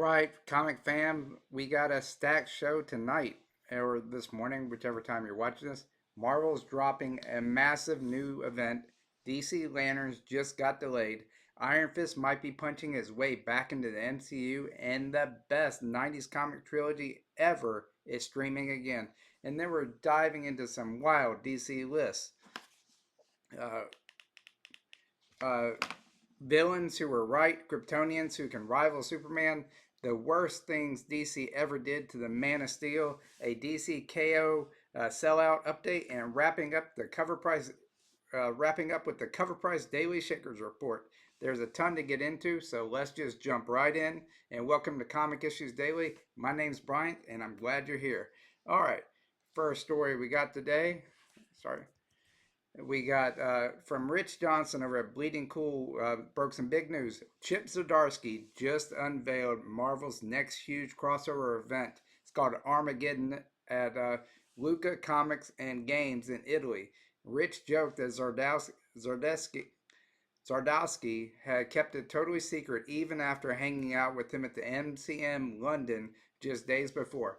right, comic fam, we got a stacked show tonight or this morning, whichever time you're watching this. Marvel's dropping a massive new event. DC Lanterns just got delayed. Iron Fist might be punching his way back into the MCU, and the best 90s comic trilogy ever is streaming again. And then we're diving into some wild DC lists. Uh, uh, Villains who were right, Kryptonians who can rival Superman, the worst things DC ever did to the Man of Steel, a DC KO sellout update, and wrapping up with the CovrPrice Daily Shakers Report. There's a ton to get into, so let's just jump right in. And welcome to Comic Issues Daily. My name's Bryant, and I'm glad you're here. All right, first story we got today. Sorry. We got from Rich Johnson over at Bleeding Cool, broke some big news. Chip Zdarsky just unveiled Marvel's next huge crossover event. It's called Armageddon at Lucca Comics and Games in Italy. Rich joked that Zdarsky had kept it totally secret even after hanging out with him at the MCM London just days before.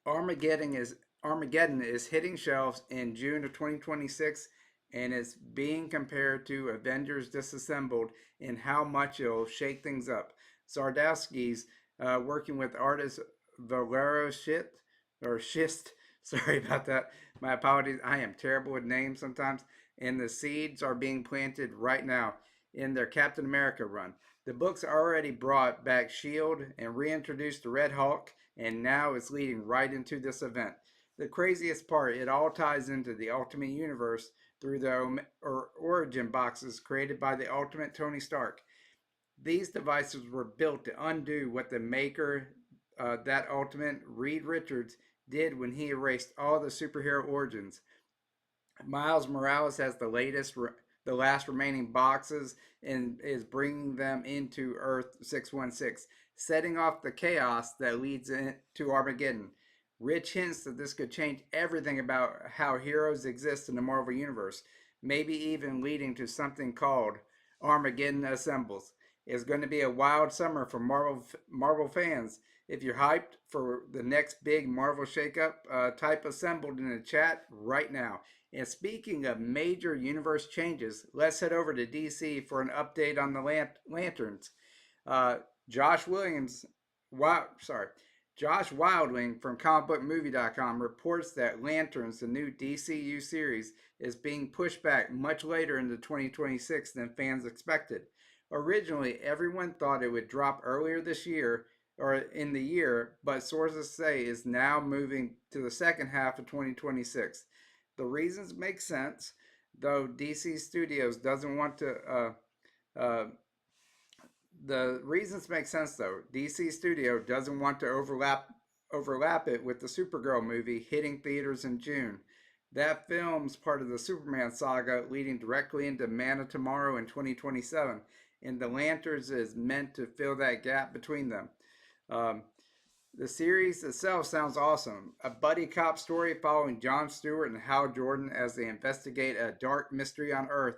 Armageddon is hitting shelves in June of 2026 and is being compared to Avengers Disassembled in how much it'll shake things up. Zdarsky's working with artist Valero Schist. Sorry about that. My apologies. I am terrible with names sometimes. And the seeds are being planted right now in their Captain America run. The books already brought back S.H.I.E.L.D. and reintroduced the Red Hulk, and now it's leading right into this event. The craziest part, it all ties into the Ultimate Universe through the origin boxes created by the Ultimate Tony Stark. These devices were built to undo what the maker, that Ultimate, Reed Richards, did when he erased all the superhero origins. Miles Morales has the last remaining boxes and is bringing them into Earth 616, setting off the chaos that leads into Armageddon. Rich hints that this could change everything about how heroes exist in the Marvel Universe, maybe even leading to something called Armageddon Assembles. It's going to be a wild summer for Marvel fans. If you're hyped for the next big Marvel shakeup, type assembled in the chat right now. And speaking of major universe changes, let's head over to DC for an update on the Lanterns. Uh, Josh Williams, wow, sorry. Josh Wildwing from comicbookmovie.com reports that Lanterns, the new DCU series, is being pushed back much later into 2026 than fans expected. Originally, everyone thought it would drop earlier this year or in the year, but sources say is now moving to the second half of 2026. The reasons make sense, though DC Studios doesn't want to. The reasons make sense though. DC Studio doesn't want to overlap it with the Supergirl movie hitting theaters in June. That film's part of the Superman saga leading directly into Man of Tomorrow in 2027, and The Lanterns is meant to fill that gap between them. Um, the series itself sounds awesome. A buddy cop story following Jon Stewart and Hal Jordan as they investigate a dark mystery on Earth.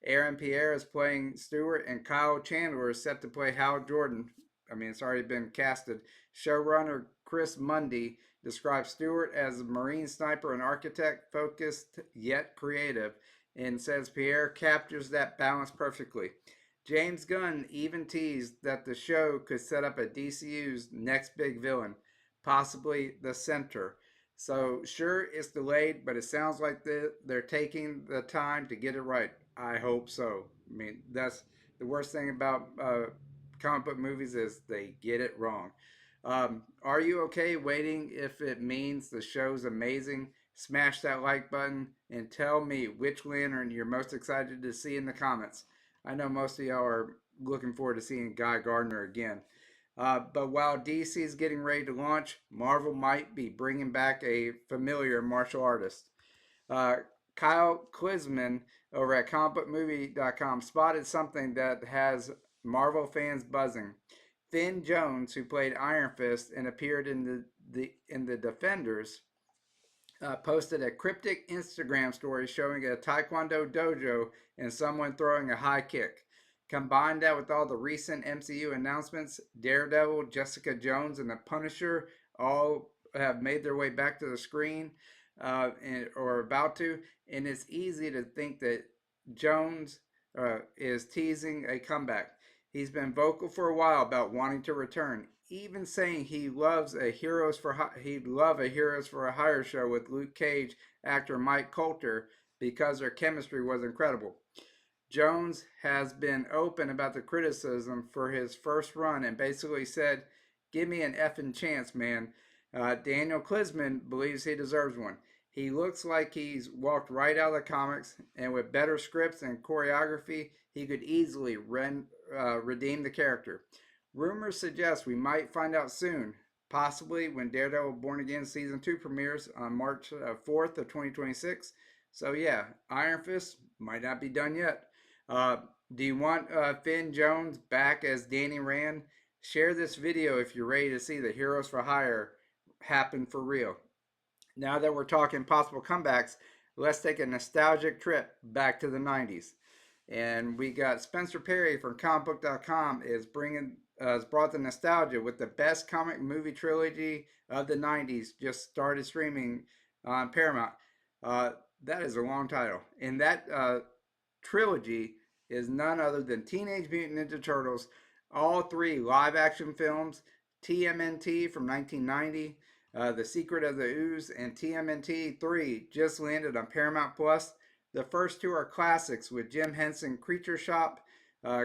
Aaron Pierre is playing Stewart, and Kyle Chandler is set to play Hal Jordan. I mean, it's already been casted. Showrunner Chris Mundy describes Stewart as a Marine sniper and architect, focused yet creative, and says Pierre captures that balance perfectly. James Gunn even teased that the show could set up a DCU's next big villain, possibly the Center. So, sure, it's delayed, but it sounds like they're taking the time to get it right. I hope so. I mean, that's the worst thing about comic book movies is they get it wrong. Are you okay waiting if it means the show's amazing? Smash that like button and tell me which lantern you're most excited to see in the comments. I know most of y'all are looking forward to seeing Guy Gardner again. But while DC is getting ready to launch, Marvel might be bringing back a familiar martial artist. Uh, Kyle Klisman over at comicbookmovie.com spotted something that has Marvel fans buzzing. Finn Jones, who played Iron Fist and appeared in the Defenders, posted a cryptic Instagram story showing a Taekwondo dojo and someone throwing a high kick. Combine that with all the recent MCU announcements, Daredevil, Jessica Jones, and the Punisher all have made their way back to the screen, or about to, and it's easy to think that Jones is teasing a comeback. He's been vocal for a while about wanting to return, even saying he loves a he'd love a Heroes for a Hire show with Luke Cage actor Mike Coulter because their chemistry was incredible. Jones has been open about the criticism for his first run and basically said, "Give me an effing chance, man." Daniel Klisman believes he deserves one. He looks like he's walked right out of the comics, and with better scripts and choreography, he could easily redeem the character. Rumors suggest we might find out soon, possibly when Daredevil Born Again Season 2 premieres on March 4th of 2026. So yeah, Iron Fist might not be done yet. Uh, do you want Finn Jones back as Danny Rand? Share this video if you're ready to see the Heroes for Hire happen for real. Now that we're talking possible comebacks, let's take a nostalgic trip back to the 90s. And we got Spencer Perry from comicbook.com has brought the nostalgia with the best comic movie trilogy of the 90s just started streaming on Paramount. Uh, that is a long title. And that trilogy is none other than Teenage Mutant Ninja Turtles, all three live action films, TMNT from 1990, The Secret of the Ooze, and TMNT 3 just landed on Paramount Plus. The first two are classics with Jim Henson Creature Shop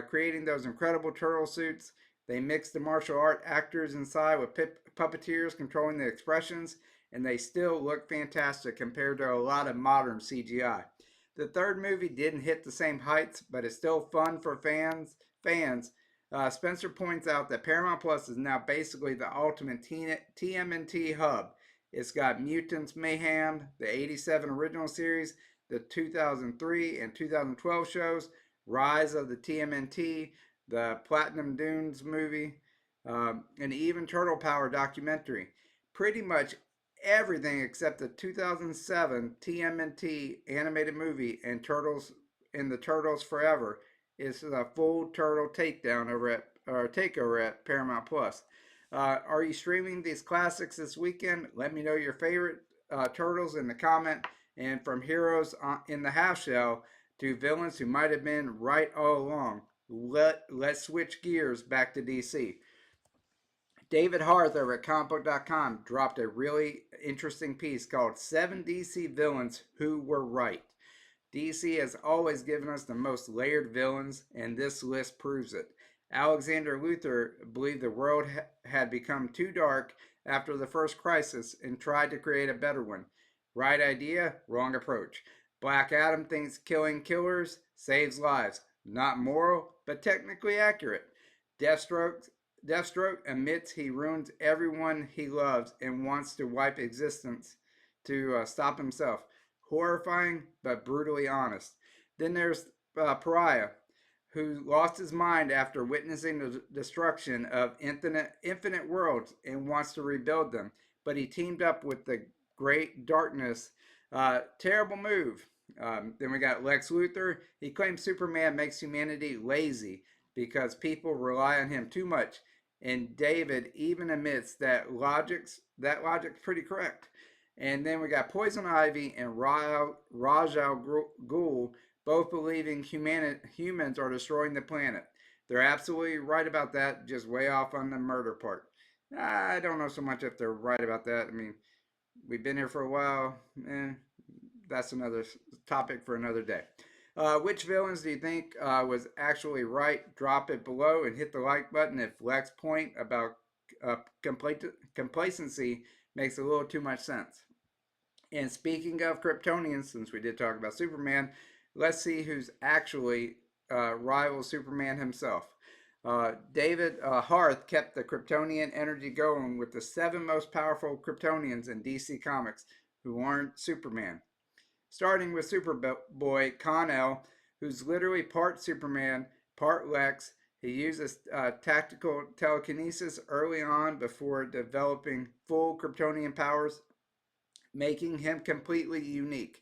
creating those incredible turtle suits. They mix the martial art actors inside with puppeteers controlling the expressions, and they still look fantastic compared to a lot of modern CGI. The third movie didn't hit the same heights, but it's still fun for fans. Spencer points out that Paramount Plus is now basically the ultimate TMNT hub. It's got Mutants Mayhem, the '87 original series, the 2003 and 2012 shows, Rise of the TMNT, the Platinum Dunes movie, and even Turtle Power documentary. Pretty much everything except the 2007 TMNT animated movie and the Turtles Forever is a full turtle takeover at Paramount Plus. Are you streaming these classics this weekend? Let me know your favorite turtles in the comment. And from heroes in the half shell to villains who might have been right all along, let's switch gears back to DC. David Harth over at comicbook.com dropped a really interesting piece called 7 DC Villains Who Were Right. DC has always given us the most layered villains, and this list proves it. Alexander Luthor believed the world had become too dark after the first crisis and tried to create a better one. Right idea, wrong approach. Black Adam thinks killing killers saves lives. Not moral, but technically accurate. Deathstroke admits he ruins everyone he loves and wants to wipe existence to stop himself. Horrifying, but brutally honest. Then there's Pariah, who lost his mind after witnessing the destruction of infinite worlds and wants to rebuild them. But he teamed up with the Great Darkness. Terrible move. Then we got Lex Luthor. He claims Superman makes humanity lazy because people rely on him too much. And David even admits that logic's pretty correct. And then we got Poison Ivy and Ra's al Ghul both believing humans are destroying the planet. They're absolutely right about that, just way off on the murder part. I don't know so much if they're right about that. I mean, we've been here for a while. That's another topic for another day. Which villains do you think was actually right? Drop it below and hit the like button if Lex's point about complacency makes a little too much sense. And speaking of Kryptonians, since we did talk about Superman, let's see who's actually rivals Superman himself. David Harth kept the Kryptonian energy going with the 7 most powerful Kryptonians in DC Comics who aren't Superman. Starting with Superboy Kon-El, who's literally part Superman, part Lex. He uses tactical telekinesis early on before developing full Kryptonian powers, making him completely unique.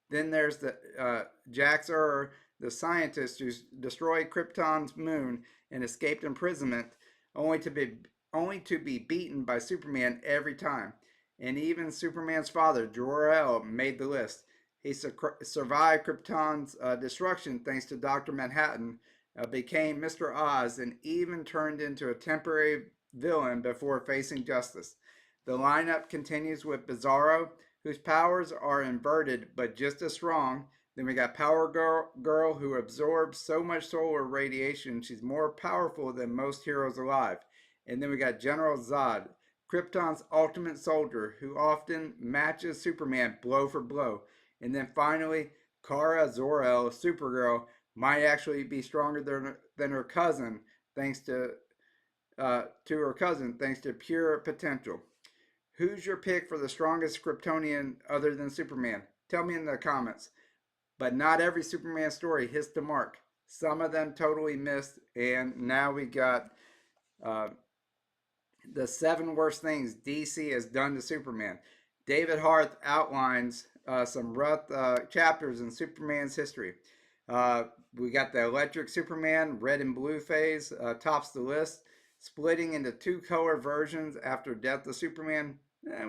Then there's the Jax Ur, the scientist who destroyed Krypton's moon and escaped imprisonment, only to be only to be beaten by Superman every time. And even Superman's father, Jor-El, made the list. He survived Krypton's destruction thanks to Dr. Manhattan, became Mr. Oz, and even turned into a temporary villain before facing justice. The lineup continues with Bizarro, whose powers are inverted but just as strong. Then we got Power Girl, who absorbs so much solar radiation she's more powerful than most heroes alive. And then we got General Zod, Krypton's ultimate soldier, who often matches Superman blow for blow. And then finally, Kara Zor-El, Supergirl, might actually be stronger than her cousin, thanks to her cousin, thanks to pure potential. Who's your pick for the strongest Kryptonian other than Superman? Tell me in the comments. But not every Superman story hits the mark. Some of them totally missed, and now we got uh, the 7 worst things DC has done to Superman. David Harth outlines some rough chapters in Superman's history. Uh, we got the Electric Superman, red and blue phase, tops the list. Splitting into 2-color versions after Death of Superman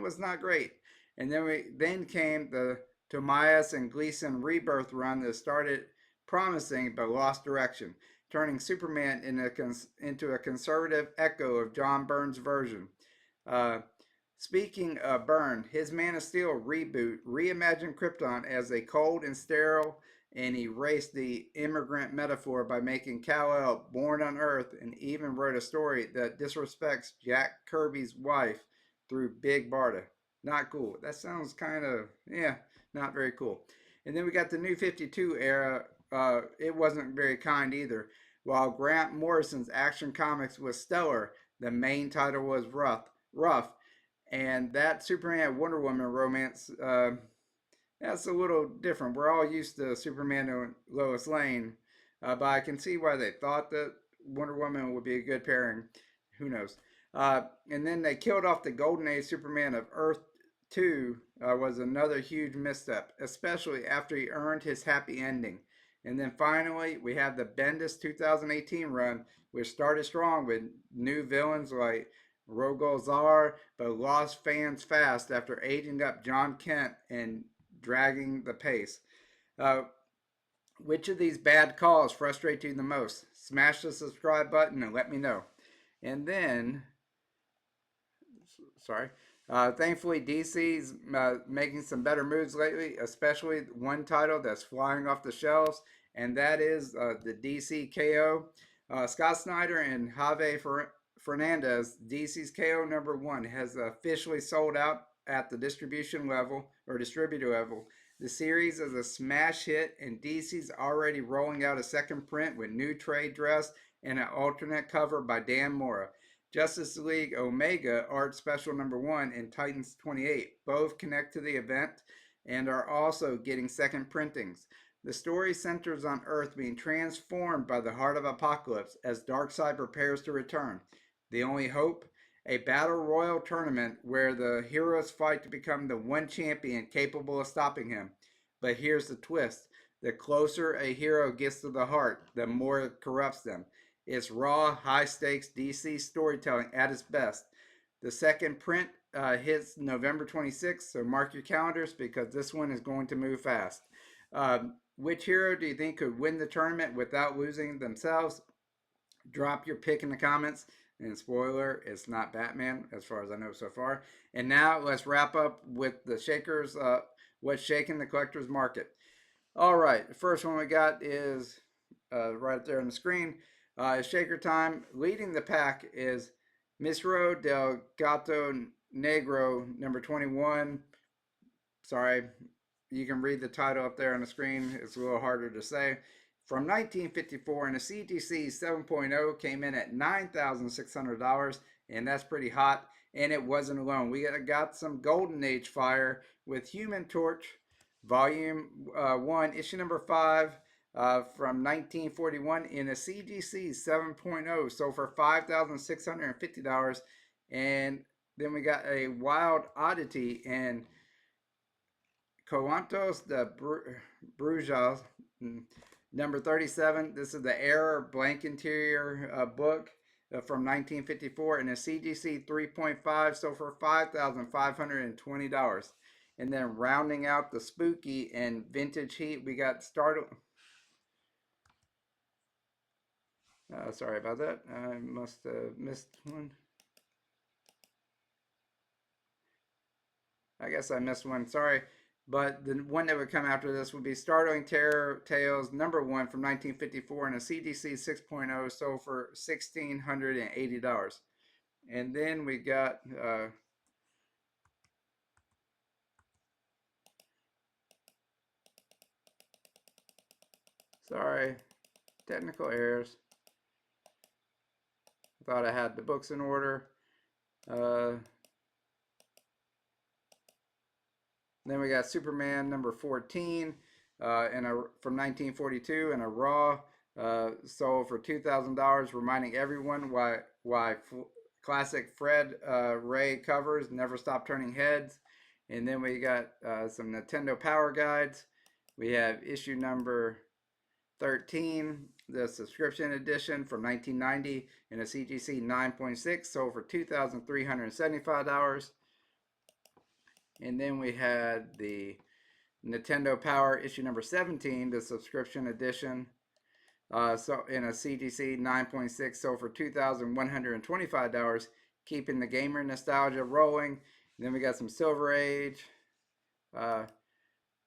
was not great. And then came the Tobias and Gleason rebirth run that started promising but lost direction, turning Superman into a conservative echo of John Byrne's version. Uh, Speaking of Byrne, his Man of Steel reboot reimagined Krypton as a cold and sterile and erased the immigrant metaphor by making Kal-El born on Earth, and even wrote a story that disrespects Jack Kirby's wife through Big Barda. Not cool. That sounds kind of, not very cool. And then we got the New 52 era. It wasn't very kind either. While Grant Morrison's Action Comics was stellar, the main title was rough, and that Superman Wonder Woman romance, that's a little different. We're all used to Superman and Lois Lane, but I can see why they thought that Wonder Woman would be a good pairing. Who knows? And then they killed off the Golden Age Superman of Earth 2, was another huge misstep, especially after he earned his happy ending. And then finally, we have the Bendis 2018 run, which started strong with new villains like Rogol but lost fans fast after aging up John Kent and dragging the pace. Uh, which of these bad calls frustrate you the most? Smash the subscribe button and let me know. And then, sorry. Thankfully, DC's making some better moves lately, especially one title that's flying off the shelves, and that is the DC K.O. Scott Snyder and Javier Fernandez, DC's K.O. #1, has officially sold out at the distributor level. The series is a smash hit, and DC's already rolling out a second print with new trade dress and an alternate cover by Dan Mora. Justice League Omega Art Special #1 and Titans 28 both connect to the event and are also getting second printings. The story centers on Earth being transformed by the Heart of Apocalypse as Darkseid prepares to return. The only hope? A battle royal tournament where the heroes fight to become the one champion capable of stopping him. But here's the twist. The closer a hero gets to the heart, the more it corrupts them. It's raw, high-stakes DC storytelling at its best. The second print hits November 26th, so mark your calendars because this one is going to move fast. Which hero do you think could win the tournament without losing themselves? Drop your pick in the comments. And spoiler, it's not Batman, as far as I know so far. And now let's wrap up with the shakers, what's shaking the collector's market. All right, the first one we got is right there on the screen. Shaker time. Leading the pack is Misterios del Gato Negro, #21. Sorry, you can read the title up there on the screen. It's a little harder to say. From 1954, and a CGC 7.0 came in at $9,600, and that's pretty hot. And it wasn't alone. We got some Golden Age fire with Human Torch, Volume 1, Issue #5, from 1941 in a CGC 7.0, sold for $5,650. And then we got a Wild Oddity and Cuantos de Brujas, Number 37, this is the Error Blank Interior book from 1954 in a CGC 3.5, so for $5,520. And then rounding out the spooky and vintage heat, we got started. Sorry about that. I must have missed one. I guess I missed one. Sorry. But the one that would come after this would be Startling Terror Tales #1 from 1954 in a CDC 6.0, sold for $1,680. And then we got sorry, technical errors. I thought I had the books in order. Then we got Superman #14 from 1942 in a Raw, sold for $2,000, reminding everyone why classic Fred Ray covers never stop turning heads. And then we got some Nintendo Power Guides. We have issue number 13, the subscription edition from 1990 in a CGC 9.6, sold for $2,375. And then we had the Nintendo Power issue number 17, the subscription edition. So in a CGC 9.6, sold for $2,125, keeping the gamer nostalgia rolling. And then we got some Silver Age,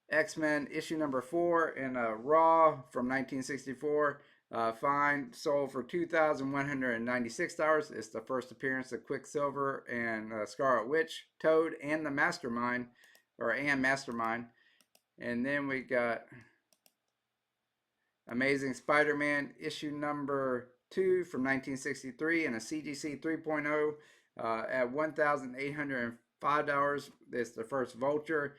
X-Men issue number 4 in a Raw from 1964. Fine, sold for $2,196. It's the first appearance of Quicksilver and Scarlet Witch, Toad, and the Mastermind, Mastermind. And then we got Amazing Spider-Man issue number 2 from 1963 and a CGC 3.0 at $1,805. It's the first Vulture.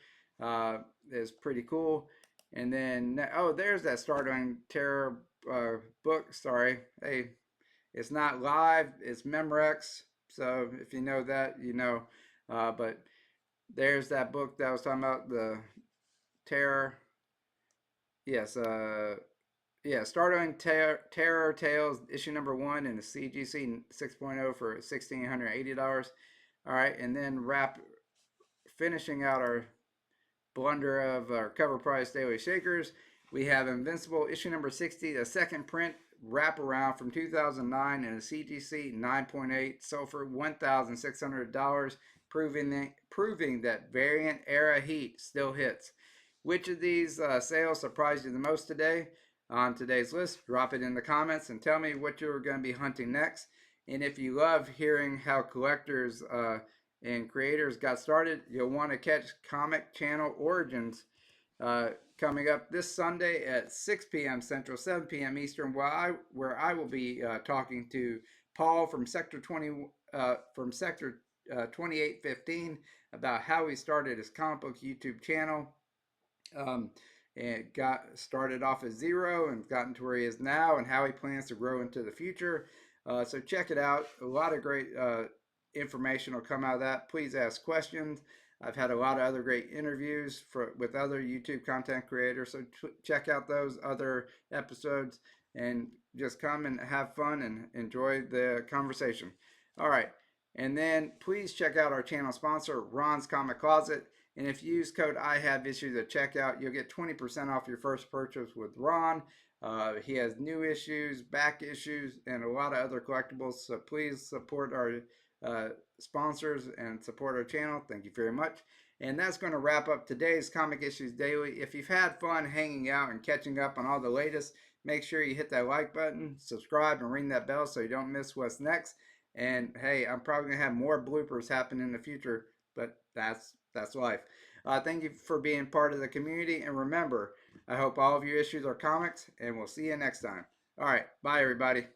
It's pretty cool. And then, oh, there's that Startling Terror book. Sorry. Hey, it's not live. It's Memorex. So if you know that, you know. But there's that book that I was talking about, the Terror. Yes. Yeah, Startling Terror Tales issue number 1 in the CGC 6.0 for $1,680. All right, and then finishing out our blunder of our CovrPrice Daily Shakers, we have Invincible issue number 60, the second print wraparound from 2009 in a CGC 9.8, sold for $1,600, proving that variant era heat still hits. Which of these sales surprised you the most today? On today's list, drop it in the comments and tell me what you're going to be hunting next. And if you love hearing how collectors and creators got started, you'll want to catch Comic Channel Origins coming up this Sunday at 6 p.m. Central, 7 p.m. Eastern, where I will be talking to Paul from Sector 2815 about how he started his comic book YouTube channel. And got started off at 0 and gotten to where he is now, and how he plans to grow into the future. So check it out. A lot of great information will come out of that. Please ask questions. I've had a lot of other great interviews with other YouTube content creators, so check out those other episodes and just come and have fun and enjoy the conversation. All right, and then please check out our channel sponsor, Ron's Comic Closet. And if you use code IHAVEISSUES at checkout, you'll get 20% off your first purchase with Ron. He has new issues, back issues, and a lot of other collectibles. So please support our sponsors and support our channel. Thank you very much. And that's going to wrap up today's Comic Issues Daily. If you've had fun hanging out and catching up on all the latest, make sure you hit that like button, subscribe, and ring that bell so you don't miss what's next. And hey, I'm probably going to have more bloopers happen in the future, but that's life. Thank you for being part of the community. And remember, I hope all of your issues are comics, and we'll see you next time. All right. Bye, everybody.